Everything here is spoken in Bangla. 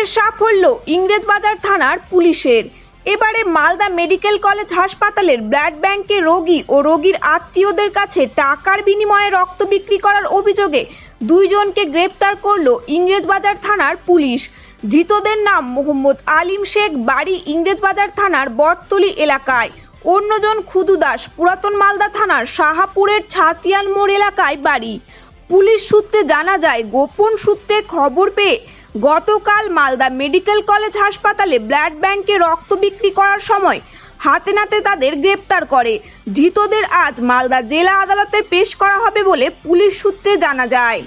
ফের সাফল্য ইংরেজবাজার থানার পুলিশের। এবারে মালদা মেডিকেল কলেজ হাসপাতালের ব্লাড ব্যাংকে রোগী ও রোগীর আত্মীয়দের কাছে টাকার বিনিময়ে রক্ত বিক্রি করার অভিযোগে দুইজনকে গ্রেপ্তার করল ইংরেজবাজার থানার পুলিশ। ধৃতদের নাম মোহাম্মদ আলিম শেখ, বাড়ি ইংরেজবাজার থানার বটতলী এলাকায়। অন্যজন খুদু দাস, পুরাতন মালদা থানার শাহাপুরের ছাতিয়ান মোড় এলাকায় বাড়ি। পুলিশ সূত্রে জানা যায়, গোপন সূত্রে খবর পেয়ে গতকাল মালদা মেডিকেল কলেজ হাসপাতালে ব্লাড ব্যাংকে রক্ত বিক্রি করার সময় হাতে নাতে তাদের গ্রেপ্তার করে। ধৃতদের আজ মালদা জেলা আদালতে পেশ করা হবে বলে পুলিশ সূত্রে জানা যায়।